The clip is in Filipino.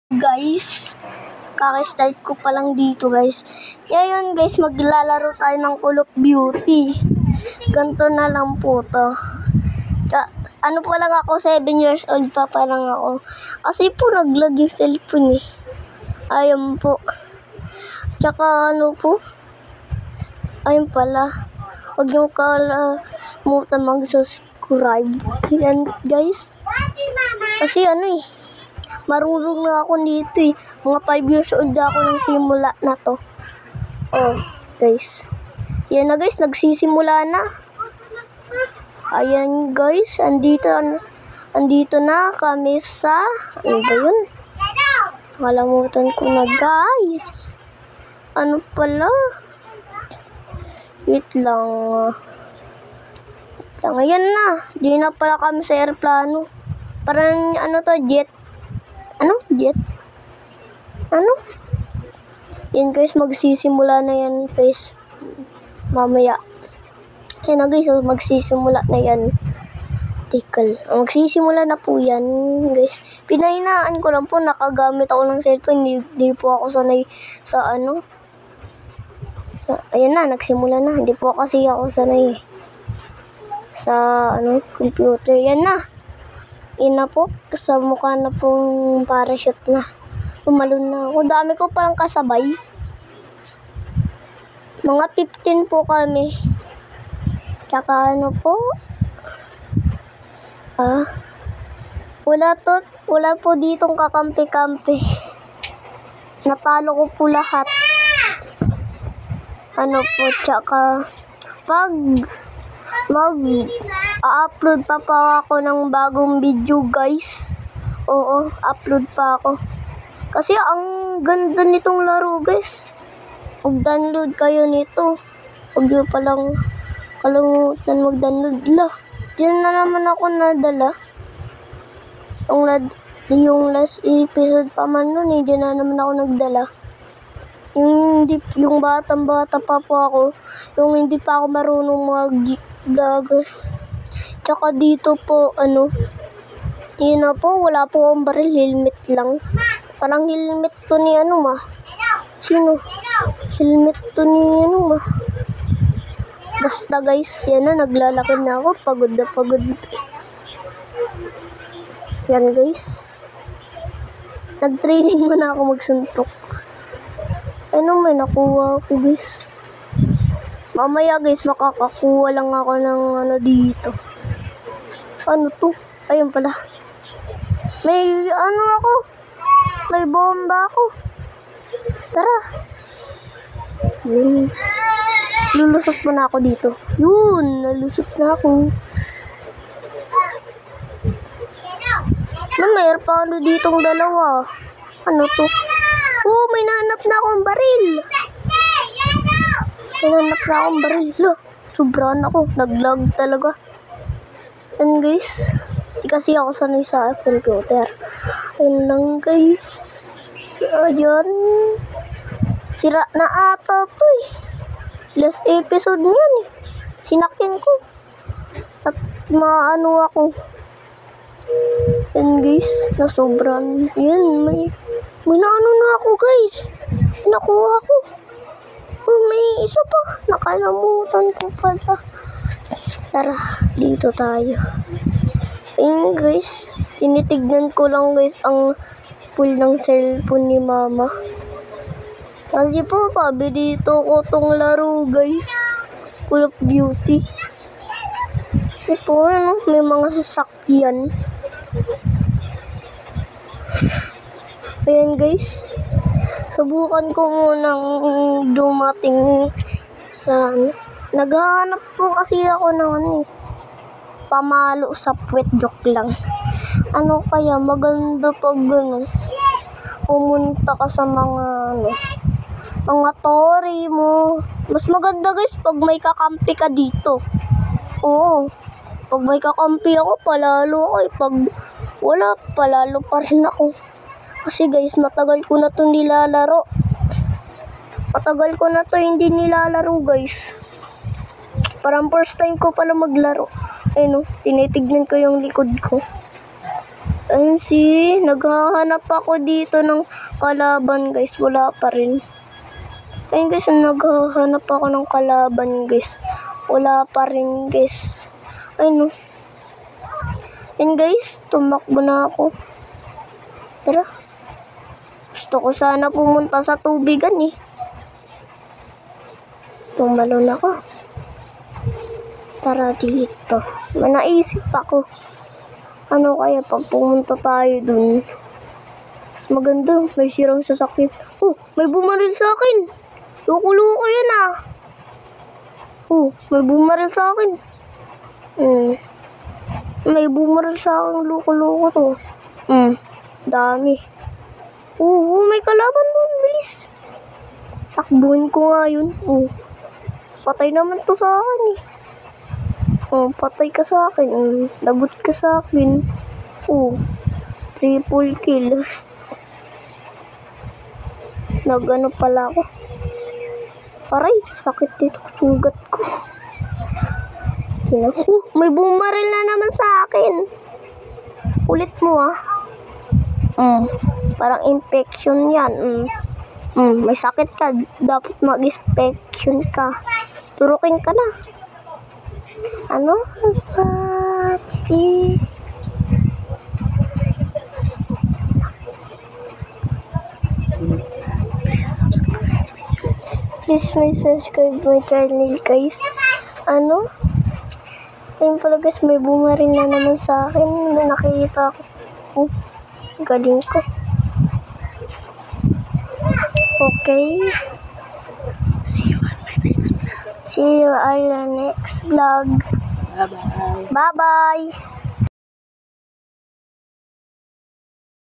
Guys, kaka-start ko pa lang dito guys. Ngayon guys, maglalaro tayo ng Call of Duty. Ganto na lang po to. Ano pa lang ako, 7 years old pa lang ako. Kasi po naglag yung cellphone eh. Ayun po. Tsaka ano po. Ayun pala. Huwag yung kalimutan mag-subscribe. Yan guys. Kasi ano eh. Marunong na ako dito eh. Mga 5 years old ako nang simula na to. Oh, guys. Yan na guys, nagsisimula na. Ayan guys, andito na kami sa, ano ba yun? Kalimutan ko na guys. Ano pala? Wait lang. Ayan na. Di na pala kami sa aeroplano. Parang ano to, jet. Ano? Jet? Ano? Yan guys, magsisimula na yan guys. Mamaya. Yan na guys, magsisimula na yan. Tikal. Magsisimula na po yan guys. Pinahinaan ko lang po, nakagamit ako ng cellphone. Hindi po ako sanay sa ano. Ayan na, nagsimula na. Hindi po kasi ako sanay sa ano, computer. Yan na. Ina po, sa mukha na pong parachute na. Tumalon na ako. Dami ko parang kasabay. Mga 15 po kami. Tsaka ano po. Wala po ditong kakampi-kampi. Natalo ko po lahat. Ano po, tsaka pag mag-upload pa ako ng bagong video guys. Oo, upload pa ako. Kasi ang ganda nitong laro guys. Mag-download kayo nito. Huwag nyo palang kalimutan mag-download. Diyan na naman ako nadala. Yung last episode pa man nun eh. Diyan na naman ako nagdala. Yung batang-bata pa po ako. Yung hindi pa ako marunong mag-vlogger. Tsaka dito po, yun na po, wala po akong baril, helmet lang. Parang helmet to ni Sino? Helmet to ni Basta guys, yan na, naglalakad na ako, pagod na pagod. Yan guys. Nag-training muna ako magsuntok. May nakuha ako guys. Mamaya guys, makakakuha lang ako ng dito. Ano to? Ayun pala. May ako. May bomba ako. Tara. Lulusot muna ako dito. Yun, nalusot na ako. Mayroon pa ditong dalawa. Ano to? Oh, may nahanap na akong baril. Sobrang ako. Nag-lag talaga. And guys, di kasi ako sanay sa computer. Ayun lang guys. Ayun. Sira na ata to eh. Last episode niyan eh. Sinakyan ko. At maano ako. And guys, nasobrang. Yan, may naano na ako guys. Nakuha ko. Oh, may isa pa. Nakalimutan ko pala. Tara, dito tayo. Ayun guys, tinitignan ko lang guys ang pool ng cellphone ni mama. Kasi po, pabi dito ko tong laro guys. Call of Duty. Kasi po, may mga sasakyan. Ayan guys. Subukan ko munang dumating sa naghahanap po kasi ako ng pamalo sa puwet, joke lang. Ano kaya maganda pag pumunta ka sa mga tori mo. Mas maganda guys pag may kakampi ka dito. Oo. Pag may kakampi ako, palalo ako eh. Pag wala, palalo pa rin ako. Kasi guys, matagal ko na ito nilalaro. Matagal ko na ito hindi nilalaro guys. Parang first time ko pala maglaro. Ayun tinitignan ko yung likod ko. Ayun naghahanap ako dito ng kalaban guys. Wala pa rin. Ayun guys, naghahanap ako ng kalaban guys. Wala pa rin guys. Ayun. Ayun guys, tumakbo na ako. Tara. Gusto ko sana pumunta sa tubigan eh. Tumalon ako. Tara dito. May naisip ako. Ano kaya pag pumunta tayo dun? Mas maganda, may sirang sasakyan. Oh, may bumaril sa akin. Loko-loko yan ah. Oh, may bumaril sa akin. May bumaril sa akin, loko-loko to. Dami. Oh, may kalaban mo, bilis. Takbuhin ko nga yun. Oh, patay naman to sa akin eh. Oh, patay ka sa akin. Lagot ka sa akin. Oh, triple kill. Nagano pala ako. Aray, sakit dito. Sugat ko. May bumaril na naman sa akin. Ulit mo ah. Parang infection yan. May sakit ka. Dapat mag-inspection ka. Turukin ka na. Ano? Sabi. Please may subscribe my channel guys. Ano? Ayun pala guys, may bumaril na naman sa akin. May nakikita ko. Galing ko. Okay. See you on the next vlog. Bye-bye. Bye-bye.